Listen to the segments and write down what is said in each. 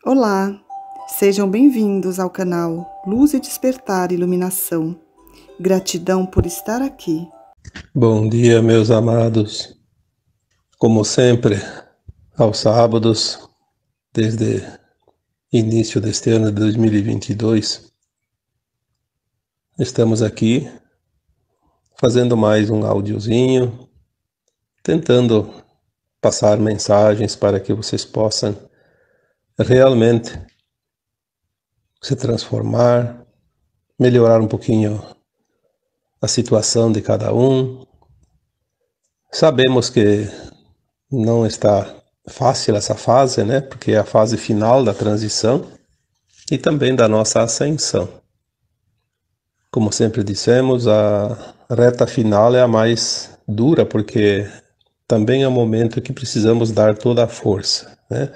Olá, sejam bem-vindos ao canal Luz e Despertar Iluminação. Gratidão por estar aqui. Bom dia, meus amados. Como sempre, aos sábados, desde início deste ano de 2022, estamos aqui fazendo mais um áudiozinho, tentando passar mensagens para que vocês possam realmente se transformar, melhorar um pouquinho a situação de cada um. Sabemos que não está fácil essa fase, né? Porque é a fase final da transição e também da nossa ascensão. Como sempre dissemos, a reta final é a mais dura, porque também é o momento que precisamos dar toda a força, né?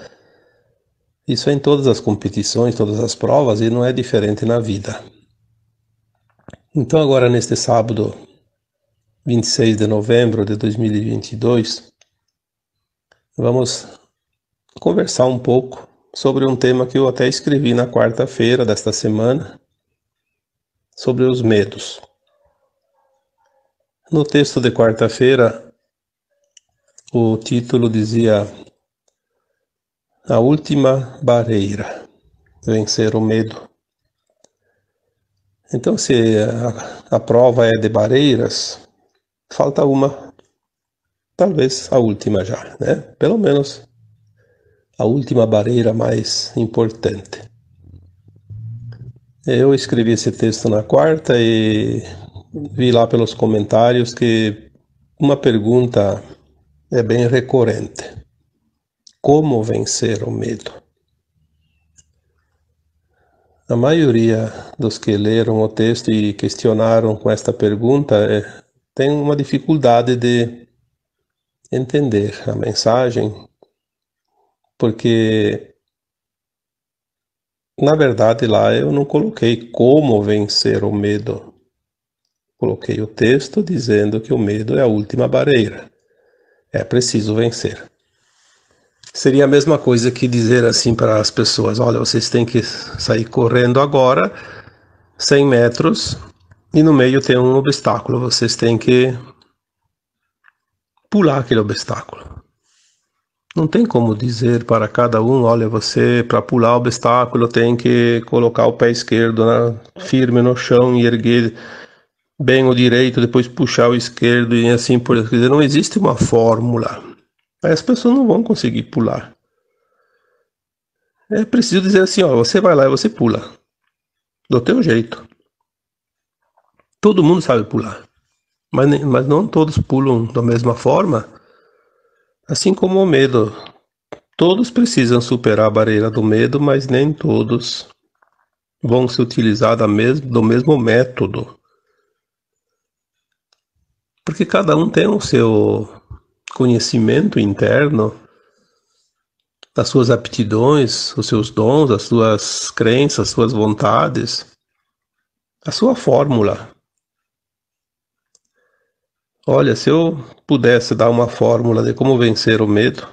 Isso é em todas as competições, todas as provas, e não é diferente na vida. Então agora neste sábado, 26 de novembro de 2022, vamos conversar um pouco sobre um tema que eu até escrevi na quarta-feira desta semana, sobre os medos. No texto de quarta-feira, o título dizia: A última barreira, vencer o medo. Então, se a prova é de barreiras, falta uma, talvez a última já, né? Pelo menos a última barreira mais importante. Eu escrevi esse texto na quarta e vi lá pelos comentários que uma pergunta é bem recorrente: como vencer o medo? A maioria dos que leram o texto e questionaram com esta pergunta tem uma dificuldade de entender a mensagem, porque, na verdade, lá eu não coloquei como vencer o medo. Coloquei o texto dizendo que o medo é a última barreira. É preciso vencer. Seria a mesma coisa que dizer assim para as pessoas: olha, vocês têm que sair correndo agora 100 metros e no meio tem um obstáculo. Vocês têm que pular aquele obstáculo. Não tem como dizer para cada um: olha, você para pular o obstáculo tem que colocar o pé esquerdo firme no chão e erguer bem o direito, depois puxar o esquerdo e assim por diante. Quer dizer, não existe uma fórmula. Aí as pessoas não vão conseguir pular. É preciso dizer assim: ó, você vai lá e você pula. Do teu jeito. Todo mundo sabe pular. Mas não todos pulam da mesma forma. Assim como o medo. Todos precisam superar a barreira do medo, mas nem todos vão se utilizar do mesmo método. Porque cada um tem o seu conhecimento interno, as suas aptidões, os seus dons, as suas crenças, as suas vontades, a sua fórmula. Olha, se eu pudesse dar uma fórmula de como vencer o medo,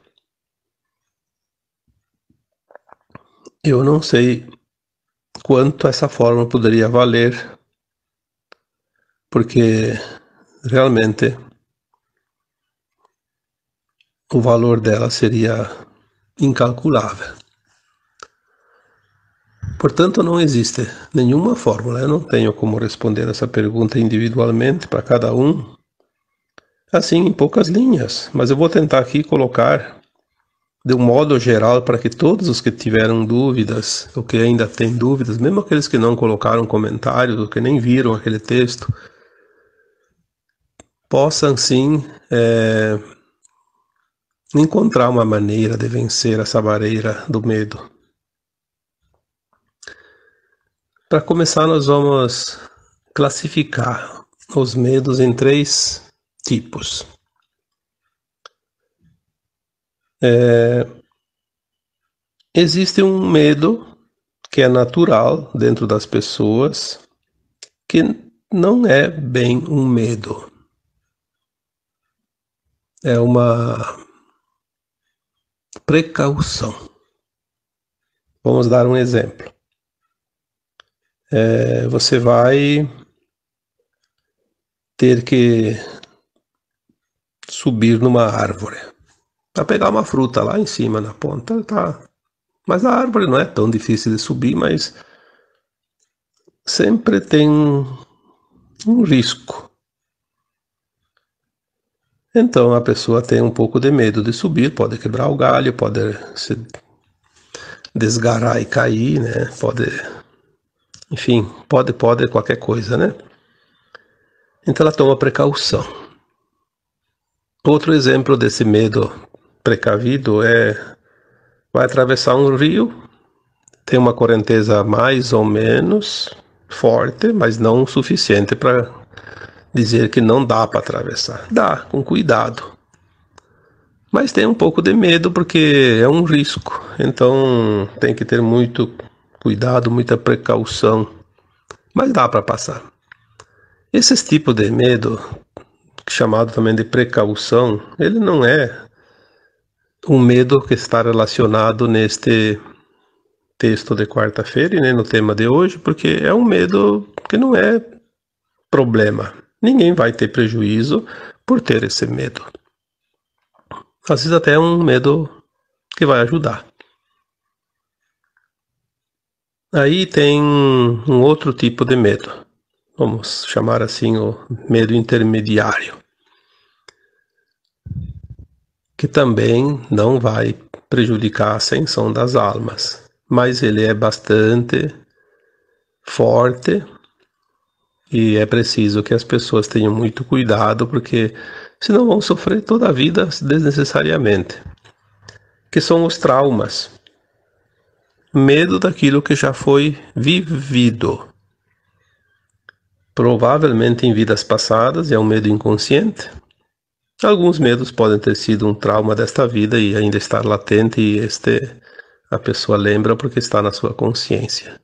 eu não sei quanto essa fórmula poderia valer, porque realmente o valor dela seria incalculável. Portanto, não existe nenhuma fórmula. Eu não tenho como responder essa pergunta individualmente para cada um, assim em poucas linhas, mas eu vou tentar aqui colocar de um modo geral para que todos os que tiveram dúvidas, ou que ainda têm dúvidas, mesmo aqueles que não colocaram comentários, ou que nem viram aquele texto, possam sim encontrar uma maneira de vencer essa barreira do medo. Para começar, nós vamos classificar os medos em 3 tipos. Existe um medo que é natural dentro das pessoas, que não é bem um medo. É uma precaução. Vamos dar um exemplo. Você vai ter que subir numa árvore para pegar uma fruta lá em cima na ponta, tá? Mas a árvore não é tão difícil de subir, mas sempre tem um risco. Então a pessoa tem um pouco de medo de subir, pode quebrar o galho, pode se desgarrar e cair, né? Enfim, pode qualquer coisa, né? Então ela toma precaução. Outro exemplo desse medo precavido vai atravessar um rio, tem uma correnteza mais ou menos forte, mas não o suficiente para dizer que não dá para atravessar. Dá, com cuidado. Mas tem um pouco de medo porque é um risco. Então tem que ter muito cuidado, muita precaução. Mas dá para passar. Esses tipos de medo, chamado também de precaução, ele não é um medo que está relacionado neste texto de quarta-feira e nem no tema de hoje, porque é um medo que não é problema. Ninguém vai ter prejuízo por ter esse medo. Às vezes até é um medo que vai ajudar. Aí tem um outro tipo de medo. Vamos chamar assim o medo intermediário, que também não vai prejudicar a ascensão das almas, mas ele é bastante forte e é preciso que as pessoas tenham muito cuidado, porque senão vão sofrer toda a vida desnecessariamente, que são os traumas. Medo daquilo que já foi vivido, provavelmente em vidas passadas, é um medo inconsciente. Alguns medos podem ter sido um trauma desta vida e ainda estar latente, e a pessoa lembra porque está na sua consciência.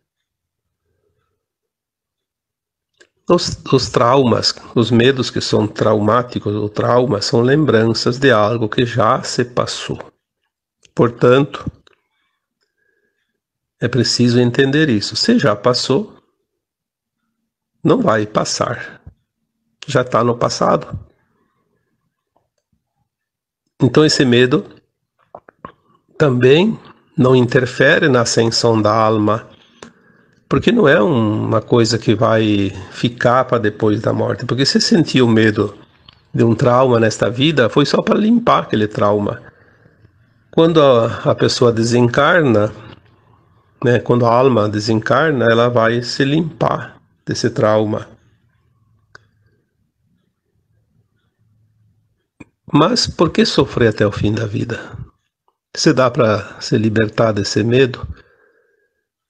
Os traumas, os medos que são traumáticos ou traumas, são lembranças de algo que já se passou. Portanto, é preciso entender isso. Se já passou, não vai passar. Já está no passado. Então esse medo também não interfere na ascensão da alma, porque não é uma coisa que vai ficar para depois da morte. Porque se sentiu medo de um trauma nesta vida, foi só para limpar aquele trauma. Quando a pessoa desencarna, né, quando a alma desencarna, ela vai se limpar desse trauma. Mas por que sofrer até o fim da vida? Se dá para se libertar desse medo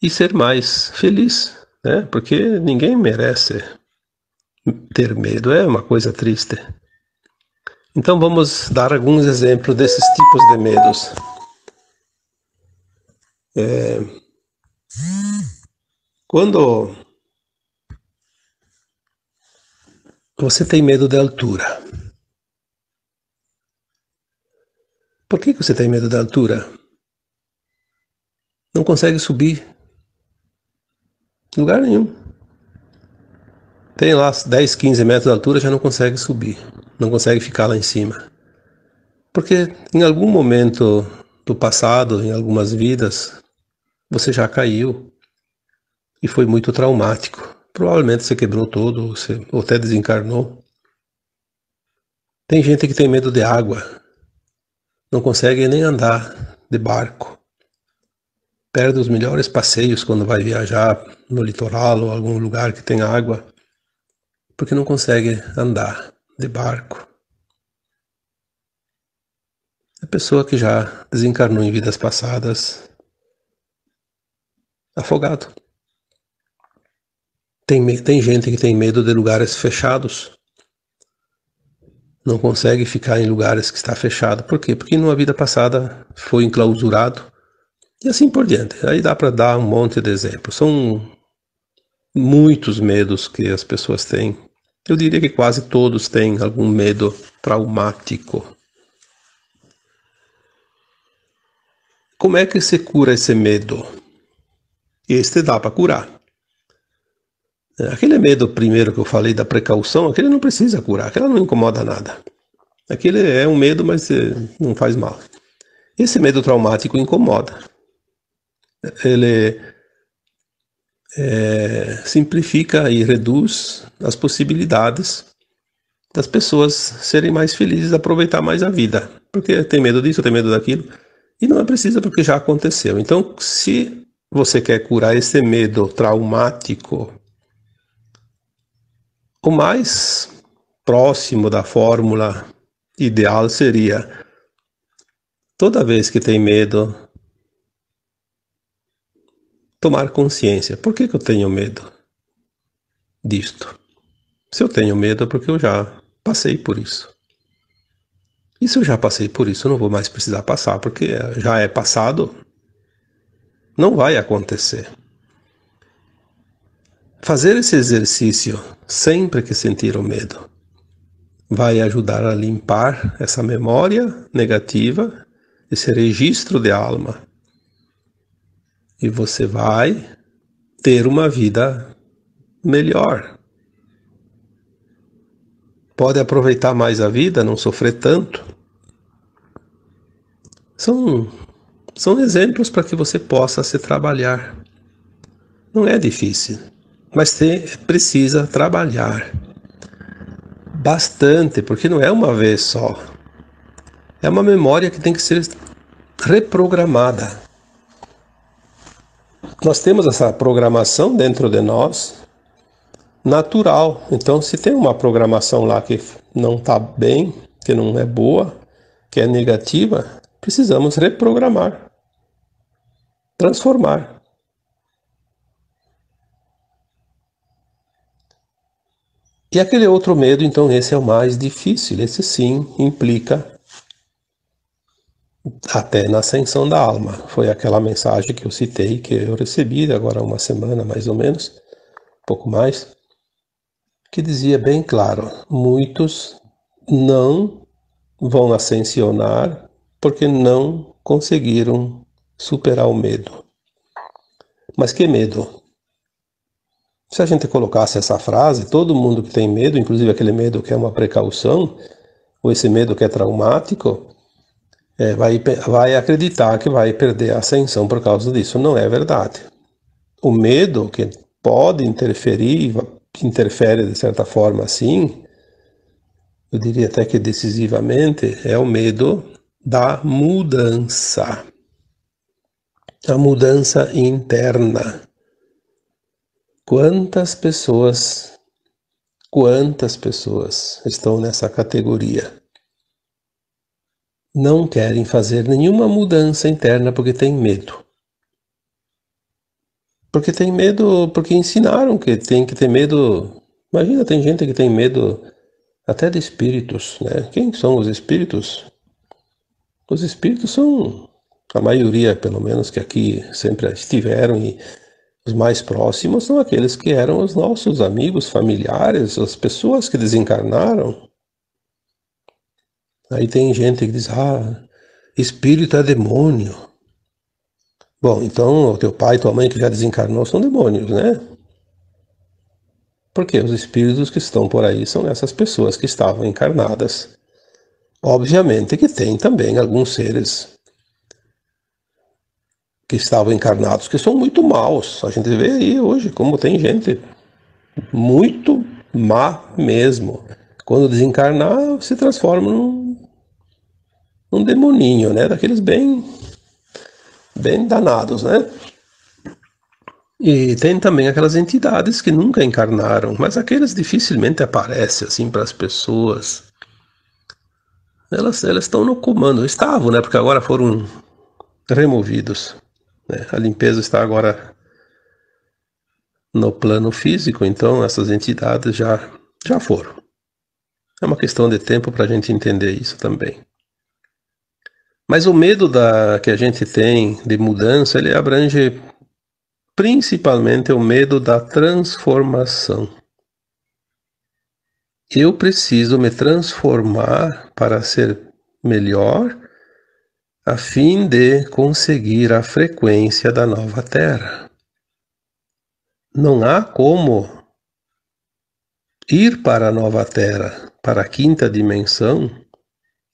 e ser mais feliz, né? Porque ninguém merece ter medo, é uma coisa triste. Então vamos dar alguns exemplos desses tipos de medos. Quando você tem medo de altura. Por que você tem medo da altura? Não consegue subir em lugar nenhum. Tem lá 10, 15 metros de altura, já não consegue subir. Não consegue ficar lá em cima. Porque em algum momento do passado, em algumas vidas, você já caiu e foi muito traumático. Provavelmente você quebrou todo, ou até desencarnou. Tem gente que tem medo de água. Não consegue nem andar de barco. Perde os melhores passeios quando vai viajar no litoral ou algum lugar que tem água, porque não consegue andar de barco. A pessoa que já desencarnou em vidas passadas, afogado. Tem gente que tem medo de lugares fechados. Não consegue ficar em lugares que está fechado. Por quê? Porque numa vida passada foi enclausurado. E assim por diante. Aí dá para dar um monte de exemplos. São muitos medos que as pessoas têm. Eu diria que quase todos têm algum medo traumático. Como é que se cura esse medo? Este dá para curar. Aquele medo primeiro que eu falei da precaução, aquele não precisa curar, aquele não incomoda nada. Aquele é um medo, mas não faz mal. Esse medo traumático incomoda. Ele simplifica e reduz as possibilidades das pessoas serem mais felizes, aproveitar mais a vida. Porque tem medo disso, tem medo daquilo. E não é preciso porque já aconteceu. Então, se você quer curar esse medo traumático, o mais próximo da fórmula ideal seria: toda vez que tem medo, tomar consciência. Por que eu tenho medo disto? Se eu tenho medo é porque eu já passei por isso. E se eu já passei por isso, eu não vou mais precisar passar, porque já é passado, não vai acontecer. Fazer esse exercício sempre que sentir o medo vai ajudar a limpar essa memória negativa, esse registro de alma. E você vai ter uma vida melhor. Pode aproveitar mais a vida, não sofrer tanto. São exemplos para que você possa se trabalhar. Não é difícil, mas você precisa trabalhar bastante, porque não é uma vez só. É uma memória que tem que ser reprogramada. Nós temos essa programação dentro de nós, natural. Então, se tem uma programação lá que não está bem, que não é boa, que é negativa, precisamos reprogramar, transformar. E aquele outro medo, então, esse é o mais difícil. Esse sim implica até na ascensão da alma. Foi aquela mensagem que eu citei, que eu recebi agora há uma semana, mais ou menos, um pouco mais, que dizia bem claro: muitos não vão ascensionar porque não conseguiram superar o medo. Mas que medo? Se a gente colocasse essa frase, todo mundo que tem medo, inclusive aquele medo que é uma precaução, ou esse medo que é traumático, vai acreditar que vai perder a ascensão por causa disso. Não é verdade. O medo que pode interferir, interfere de certa forma sim, eu diria até que decisivamente, é o medo da mudança. A mudança interna. Quantas pessoas estão nessa categoria? Não querem fazer nenhuma mudança interna porque tem medo. Porque tem medo, porque ensinaram que tem que ter medo. Imagina, tem gente que tem medo até de espíritos, né? Quem são os espíritos? Os espíritos são, a maioria, pelo menos, que aqui sempre estiveram, e os mais próximos são aqueles que eram os nossos amigos, familiares, as pessoas que desencarnaram. Aí tem gente que diz: espírito é demônio. Bom, então o teu pai e tua mãe que já desencarnou são demônios, né? Porque os espíritos que estão por aí são essas pessoas que estavam encarnadas. Obviamente que tem também alguns seres que estavam encarnados que são muito maus. A gente vê aí hoje como tem gente muito má mesmo. Quando desencarnar, se transforma num demoninho, né? Daqueles bem danados, né? E tem também aquelas entidades que nunca encarnaram, mas aqueles dificilmente aparecem assim para as pessoas. Elas estão no comando, estavam, né? Porque agora foram removidos, né? A limpeza está agora no plano físico, então essas entidades já foram. É uma questão de tempo para a gente entender isso também. Mas o medo que a gente tem de mudança, ele abrange principalmente o medo da transformação. Eu preciso me transformar para ser melhor, a fim de conseguir a frequência da nova Terra. não há como ir para a nova Terra, para a quinta dimensão,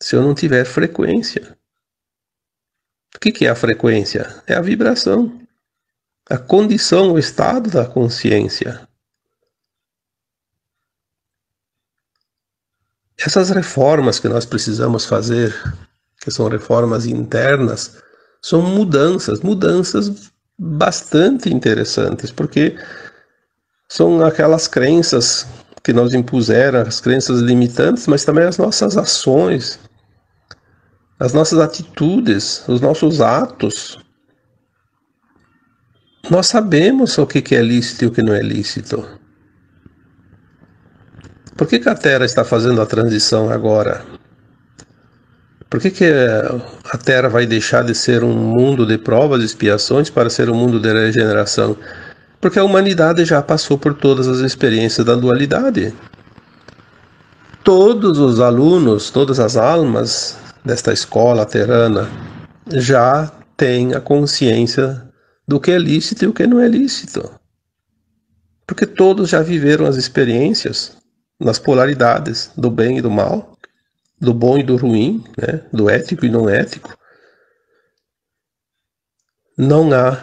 se eu não tiver frequência. O que é a frequência? É a vibração, a condição, o estado da consciência. Essas reformas que nós precisamos fazer, que são reformas internas, são mudanças bastante interessantes, porque são aquelas crenças que nos impuseram, as crenças limitantes, mas também as nossas ações, as nossas atitudes, os nossos atos. Nós sabemos o que é lícito e o que não é lícito. Por que a Terra está fazendo a transição agora? Por que a Terra vai deixar de ser um mundo de provas e expiações para ser um mundo de regeneração? Porque a humanidade já passou por todas as experiências da dualidade. Todos os alunos, todas as almas desta escola terrana já têm a consciência do que é lícito e o que não é lícito. Porque todos já viveram as experiências nas polaridades do bem e do mal, do bom e do ruim, né? Do ético e não ético. Não há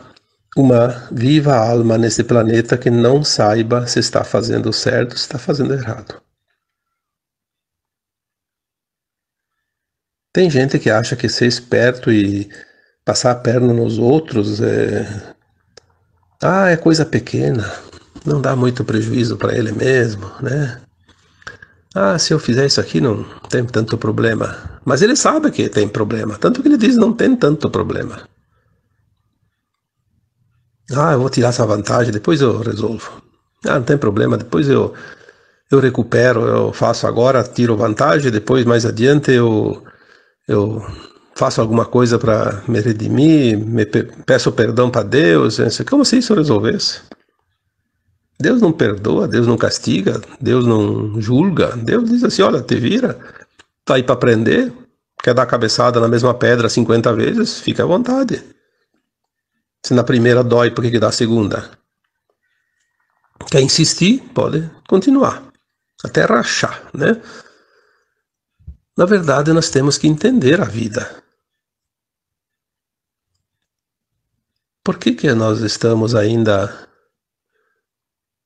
uma viva alma nesse planeta que não saiba se está fazendo certo ou se está fazendo errado. Tem gente que acha que ser esperto e passar a perna nos outros é coisa pequena, não dá muito prejuízo para ele mesmo, né? Se eu fizer isso aqui não tem tanto problema. Mas ele sabe que tem problema, tanto que ele diz não tem tanto problema. Eu vou tirar essa vantagem, depois eu resolvo. Não tem problema, depois eu recupero, eu faço agora, tiro vantagem, depois mais adiante eu faço alguma coisa para me redimir, peço perdão para Deus, como se isso resolvesse. Deus não perdoa, Deus não castiga, Deus não julga. Deus diz assim, olha, te vira, tá aí para aprender, quer dar cabeçada na mesma pedra 50 vezes, fica à vontade. Se na primeira dói, por que dá a segunda? Quer insistir? Pode continuar, até rachar, né? Na verdade, nós temos que entender a vida. Por que nós estamos ainda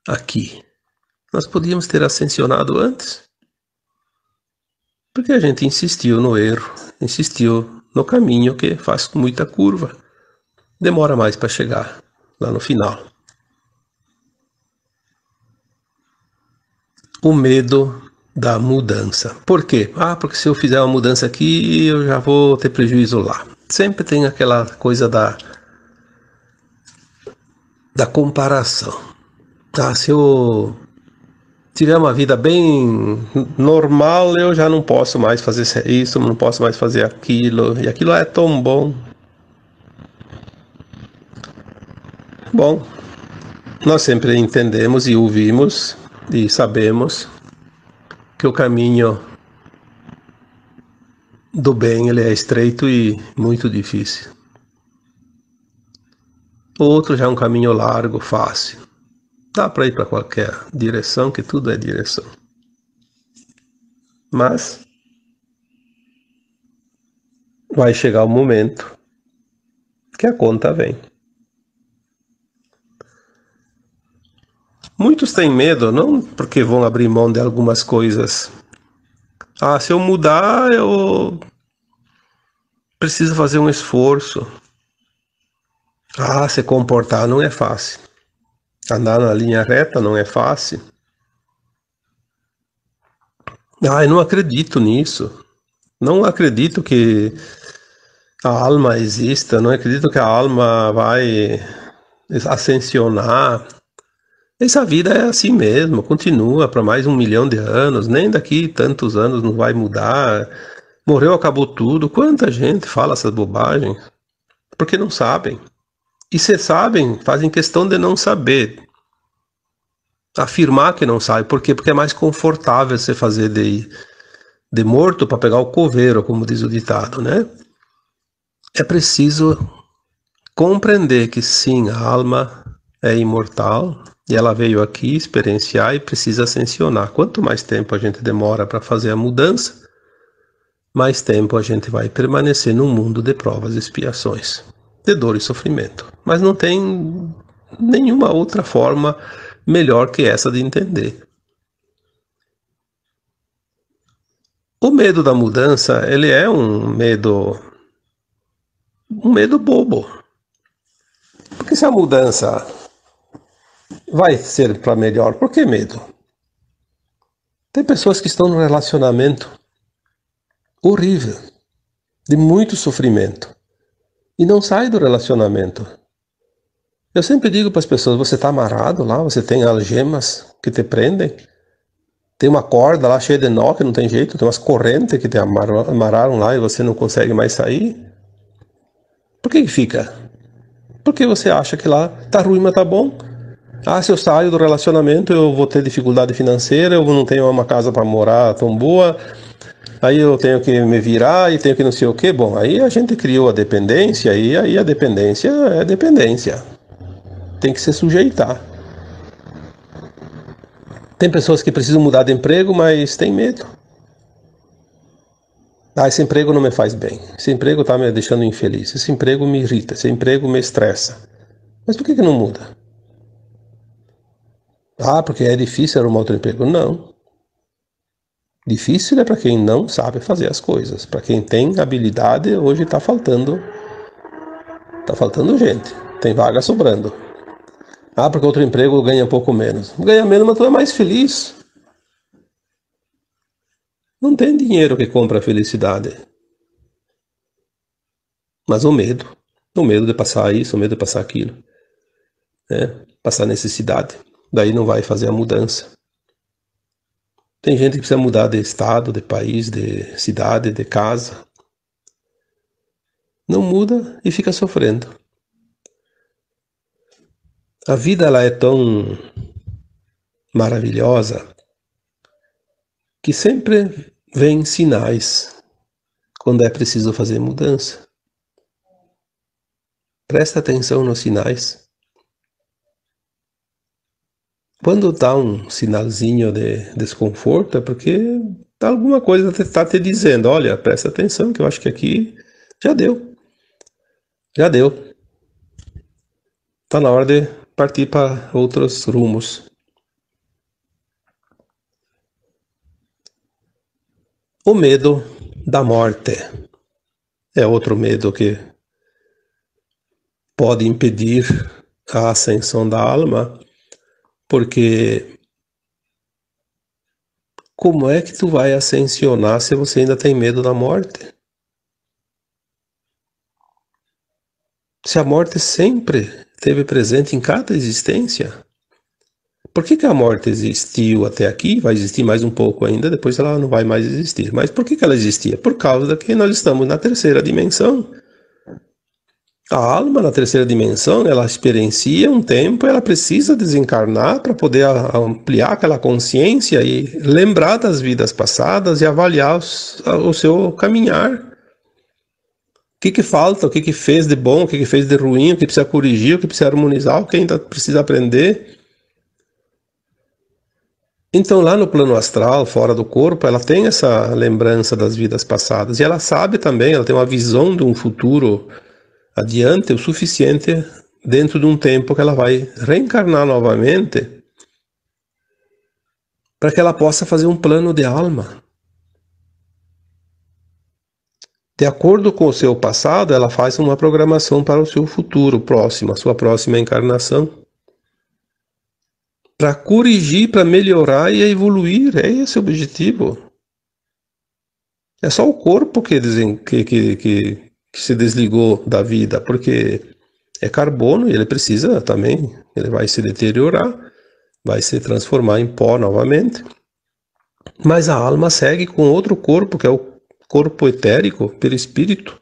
aqui? Nós podíamos ter ascensionado antes. Porque a gente insistiu no erro, insistiu no caminho que faz muita curva. Demora mais para chegar lá no final. O medo da mudança. Por quê? Porque se eu fizer uma mudança aqui, eu já vou ter prejuízo lá. Sempre tem aquela coisa da comparação. Se eu tiver uma vida bem normal, eu já não posso mais fazer isso, não posso mais fazer aquilo, e aquilo é tão bom. Bom, nós sempre entendemos e ouvimos e sabemos que o caminho do bem ele é estreito e muito difícil. O outro já é um caminho largo, fácil. Dá para ir para qualquer direção, que tudo é direção. Mas vai chegar o momento que a conta vem. Muitos têm medo, não porque vão abrir mão de algumas coisas. Se eu mudar, eu preciso fazer um esforço. Se comportar não é fácil. Andar na linha reta não é fácil. Eu não acredito nisso. Não acredito que a alma exista. Não acredito que a alma vai ascensionar. Essa vida é assim mesmo, continua para mais 1 milhão de anos, nem daqui tantos anos não vai mudar. Morreu, acabou tudo. Quanta gente fala essas bobagens? Porque não sabem. E se sabem, fazem questão de não saber. Afirmar que não sabe. Por quê? Porque é mais confortável você fazer de morto para pegar o coveiro, como diz o ditado, né? É preciso compreender que sim, a alma é imortal e ela veio aqui experienciar e precisa ascensionar. Quanto mais tempo a gente demora para fazer a mudança, mais tempo a gente vai permanecer num mundo de provas e expiações, de dor e sofrimento. Mas não tem nenhuma outra forma melhor que essa de entender. O medo da mudança, ele é um medo bobo. Porque se a mudança vai ser para melhor, por que medo? Tem pessoas que estão num relacionamento horrível, de muito sofrimento, e não sai do relacionamento. Eu sempre digo para as pessoas, você está amarrado lá, você tem algemas que te prendem, tem uma corda lá cheia de nó que não tem jeito, tem umas correntes que te amarraram lá e você não consegue mais sair. Por que fica? Porque você acha que lá tá ruim, mas tá bom. Ah, se eu saio do relacionamento eu vou ter dificuldade financeira, eu não tenho uma casa para morar tão boa, aí eu tenho que me virar e tenho que não sei o que. Bom, aí a gente criou a dependência e aí a dependência é dependência. Tem que se sujeitar. Tem pessoas que precisam mudar de emprego, mas tem medo. Ah, esse emprego não me faz bem. Esse emprego está me deixando infeliz. Esse emprego me irrita. Esse emprego me estressa. Mas por que não muda? Ah, porque é difícil arrumar outro emprego. Não. Difícil é para quem não sabe fazer as coisas. Para quem tem habilidade, hoje está faltando gente. Tem vaga sobrando. Ah, porque outro emprego ganha um pouco menos. Ganha menos, mas tu é mais feliz. Não tem dinheiro que compra a felicidade. Mas o medo de passar isso, o medo de passar aquilo, né? Passar necessidade. Daí não vai fazer a mudança. Tem gente que precisa mudar de estado, de país, de cidade, de casa. Não muda e fica sofrendo. A vida ela é tão maravilhosa que sempre vem sinais quando é preciso fazer mudança. Presta atenção nos sinais. Quando dá um sinalzinho de desconforto é porque alguma coisa está te dizendo, olha, presta atenção que eu acho que aqui já deu. Já deu. Está na hora de partir para outros rumos. O medo da morte é outro medo que pode impedir a ascensão da alma, porque como é que tu vai ascensionar se você ainda tem medo da morte? Se a morte sempre esteve presente em cada existência, por que a morte existiu até aqui? Vai existir mais um pouco ainda, depois ela não vai mais existir. Mas por que ela existia? Por causa que nós estamos na terceira dimensão. A alma na terceira dimensão, ela experiencia um tempo, ela precisa desencarnar para poder ampliar aquela consciência e lembrar das vidas passadas e avaliar o seu caminhar. O que falta, o que fez de bom, o que fez de ruim, o que precisa corrigir, o que precisa harmonizar, o que ainda precisa aprender. Então lá no plano astral, fora do corpo, ela tem essa lembrança das vidas passadas e ela sabe também, ela tem uma visão de um futuro adiante o suficiente dentro de um tempo que ela vai reencarnar novamente para que ela possa fazer um plano de alma. De acordo com o seu passado, ela faz uma programação para o seu futuro próximo, a sua próxima encarnação. Para corrigir, para melhorar e evoluir, é esse o objetivo. É só o corpo que se desligou da vida, porque é carbono e ele precisa também, ele vai se deteriorar, vai se transformar em pó novamente. Mas a alma segue com outro corpo, que é o corpo etérico, perispírito,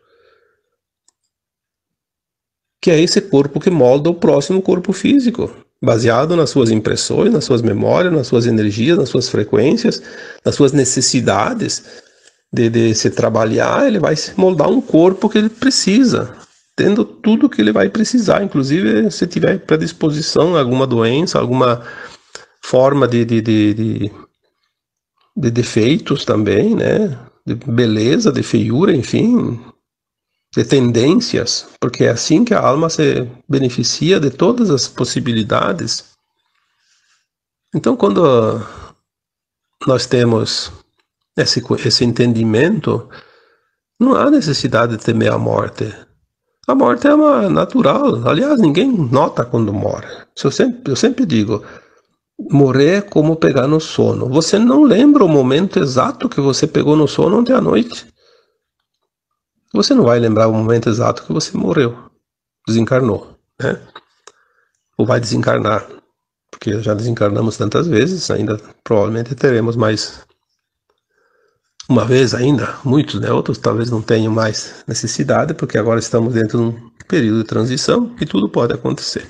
que é esse corpo que molda o próximo corpo físico, baseado nas suas impressões, nas suas memórias, nas suas energias, nas suas frequências, nas suas necessidades de se trabalhar. Ele vai moldar um corpo que ele precisa tendo tudo que ele vai precisar, inclusive se tiver predisposição a alguma doença, alguma forma de defeitos também, né? De beleza, de feiura, enfim, de tendências, porque é assim que a alma se beneficia de todas as possibilidades. Então, quando nós temos esse entendimento, não há necessidade de temer a morte. A morte é uma natural. Aliás, ninguém nota quando morre. Eu sempre digo, morrer é como pegar no sono. Você não lembra o momento exato que você pegou no sono ontem à noite. Você não vai lembrar o momento exato que você morreu, desencarnou, né? Ou vai desencarnar, porque já desencarnamos tantas vezes, ainda provavelmente teremos mais uma vez ainda, muitos, né? Outros talvez não tenham mais necessidade, porque agora estamos dentro de um período de transição e tudo pode acontecer.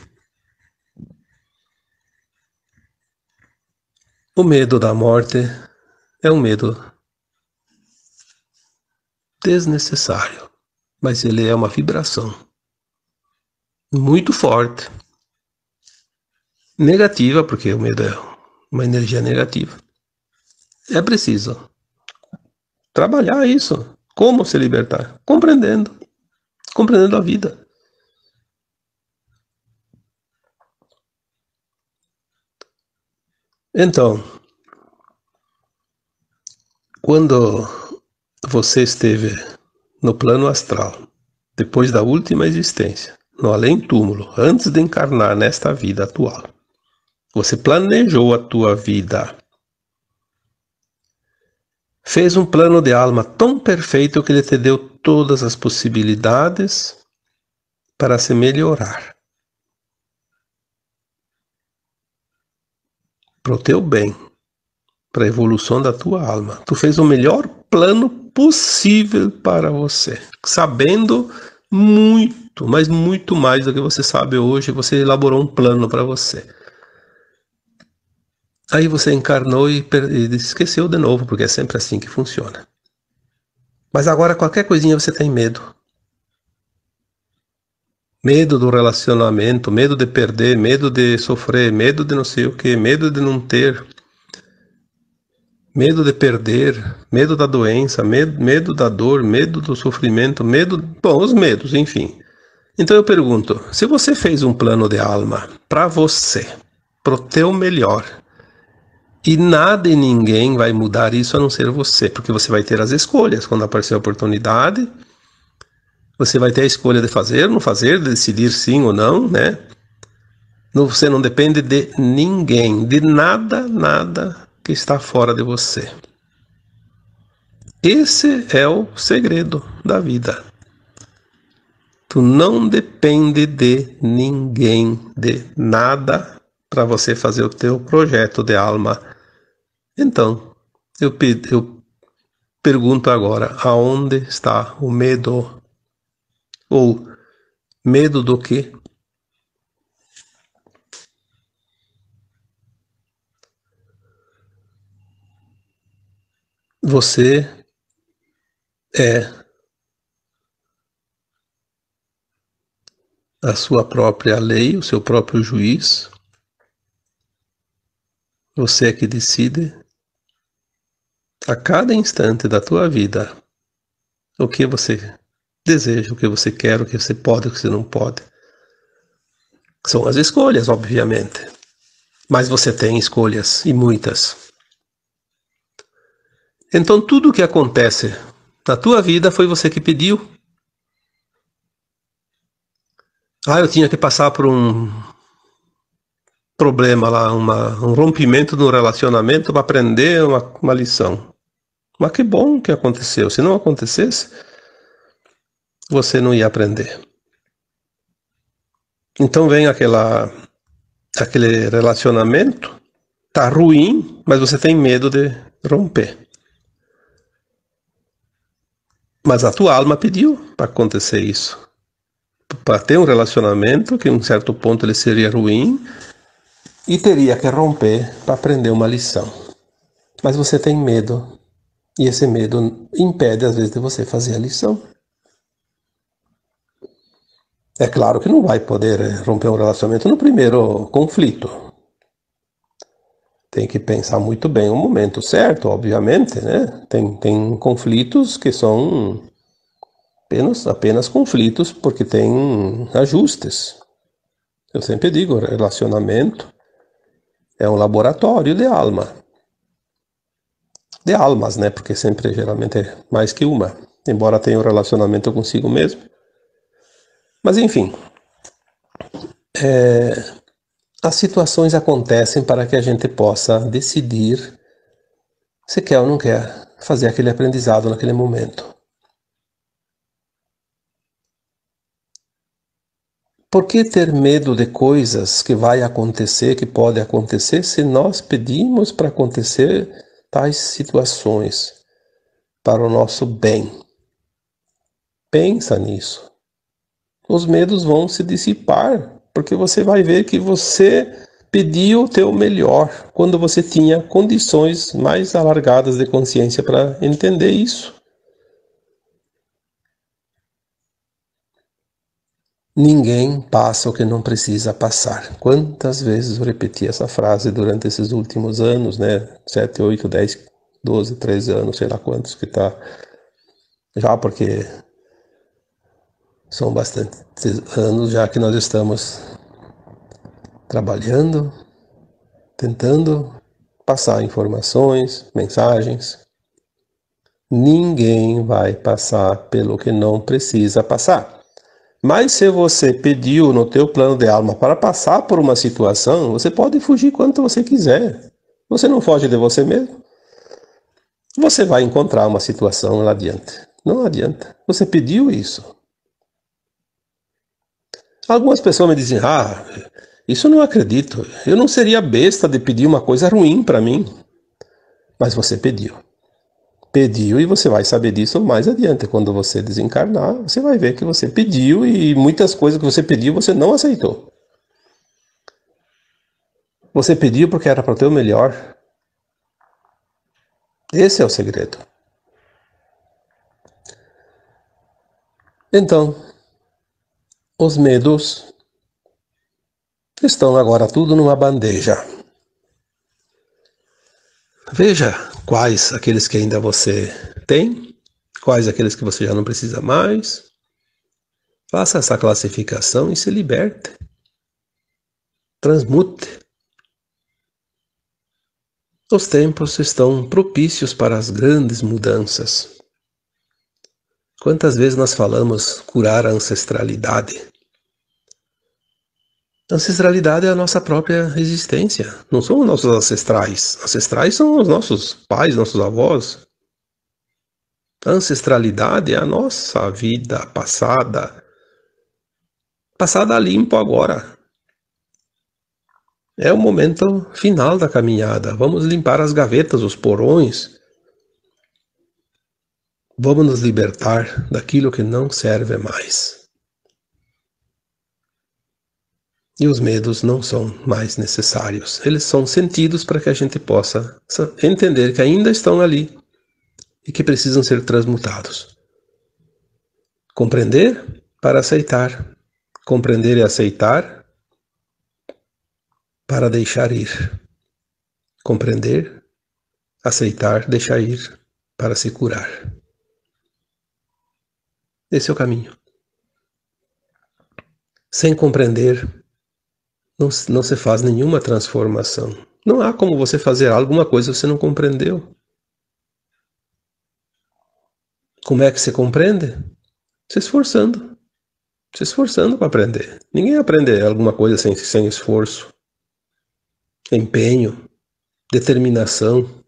O medo da morte é um medo desnecessário, mas ele é uma vibração muito forte, negativa, porque o medo é uma energia negativa. É preciso trabalhar isso. Como se libertar? Compreendendo a vida. Então, quando você esteve no plano astral, depois da última existência, no além-túmulo, antes de encarnar nesta vida atual, você planejou a tua vida, fez um plano de alma tão perfeito que ele te deu todas as possibilidades para se melhorar, para o teu bem, para a evolução da tua alma. Tu fez o melhor plano possível para você, sabendo muito, mas muito mais do que você sabe hoje. Você elaborou um plano para você. Aí você encarnou e esqueceu de novo, porque é sempre assim que funciona. Mas agora qualquer coisinha você tem medo. Medo do relacionamento, medo de perder, medo de sofrer, medo de não sei o que, medo de não ter, medo de perder, medo da doença, medo da dor, medo do sofrimento, bom, os medos, enfim. Então eu pergunto, se você fez um plano de alma para você, pro teu melhor, e nada e ninguém vai mudar isso a não ser você, porque você vai ter as escolhas quando aparecer a oportunidade. Você vai ter a escolha de fazer, não fazer, de decidir sim ou não, né? Você não depende de ninguém, de nada que está fora de você. Esse é o segredo da vida. Tu não depende de ninguém, de nada, para você fazer o teu projeto de alma. Então, eu pergunto agora, aonde está o medo? Ou medo do quê? Você é a sua própria lei, o seu próprio juiz. Você é que decide a cada instante da tua vida o que você deseja, o que você quer, o que você pode, o que você não pode. São as escolhas, obviamente. Mas você tem escolhas, e muitas. Então tudo o que acontece na tua vida foi você que pediu. Ah, eu tinha que passar por um problema lá, um rompimento no relacionamento para aprender uma lição. Mas que bom que aconteceu. Se não acontecesse, você não ia aprender. Então vem aquele relacionamento, tá ruim, mas você tem medo de romper. Mas a tua alma pediu para acontecer isso. Para ter um relacionamento que em um certo ponto ele seria ruim e teria que romper para aprender uma lição. Mas você tem medo. E esse medo impede às vezes de você fazer a lição. É claro que não vai poder romper um relacionamento no primeiro conflito. Tem que pensar muito bem o momento certo, obviamente, né? Tem conflitos que são apenas conflitos porque tem ajustes. Eu sempre digo, relacionamento é um laboratório de alma. De almas, né? Porque sempre, geralmente, é mais que uma. Embora tenha um relacionamento consigo mesmo. Mas, enfim. As situações acontecem para que a gente possa decidir se quer ou não quer fazer aquele aprendizado naquele momento. Por que ter medo de coisas que vai acontecer, que pode acontecer, se nós pedimos para acontecer tais situações para o nosso bem? Pensa nisso. Os medos vão se dissipar, porque você vai ver que você pediu o teu melhor quando você tinha condições mais alargadas de consciência para entender isso. Ninguém passa o que não precisa passar. Quantas vezes eu repeti essa frase durante esses últimos anos, né? 7, 8, 10, 12, 13 anos, sei lá quantos que tá. Já porque são bastantes anos já que nós estamos trabalhando, tentando passar informações, mensagens. Ninguém vai passar pelo que não precisa passar. Mas se você pediu no teu plano de alma para passar por uma situação, você pode fugir quanto você quiser. Você não foge de você mesmo. Você vai encontrar uma situação lá adiante. Não adianta. Você pediu isso. Algumas pessoas me dizem, isso eu não acredito. Eu não seria besta de pedir uma coisa ruim para mim. Mas você pediu. Pediu e você vai saber disso mais adiante. Quando você desencarnar, você vai ver que você pediu e muitas coisas que você pediu você não aceitou. Você pediu porque era para o teu melhor. Esse é o segredo. Então, os medos estão agora tudo numa bandeja. Veja quais aqueles que ainda você tem, quais aqueles que você já não precisa mais. Faça essa classificação e se liberte. Transmute. Os tempos estão propícios para as grandes mudanças. Quantas vezes nós falamos curar a ancestralidade? A ancestralidade é a nossa própria existência. Não são os nossos ancestrais. Ancestrais são os nossos pais, nossos avós. A ancestralidade é a nossa vida passada. Passada a limpo agora. É o momento final da caminhada. Vamos limpar as gavetas, os porões. Vamos nos libertar daquilo que não serve mais. E os medos não são mais necessários. Eles são sentidos para que a gente possa entender que ainda estão ali e que precisam ser transmutados. Compreender para aceitar. Compreender e aceitar para deixar ir. Compreender, aceitar, deixar ir para se curar. Esse é o caminho. Sem compreender, não se faz nenhuma transformação. Não há como você fazer alguma coisa que você não compreendeu. Como é que se compreende? Se esforçando. Se esforçando para aprender. Ninguém aprende alguma coisa sem esforço, empenho, determinação.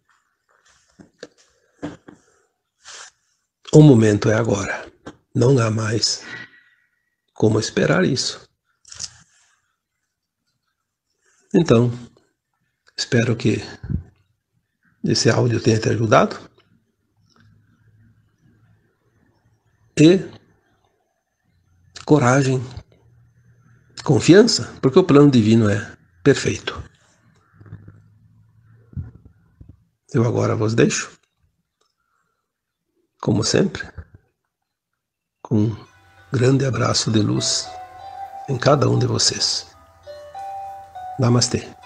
O momento é agora. Não há mais como esperar isso. Então, espero que esse áudio tenha te ajudado. E coragem, confiança, porque o plano divino é perfeito. Eu agora vos deixo, como sempre, com um grande abraço de luz em cada um de vocês. Namastê.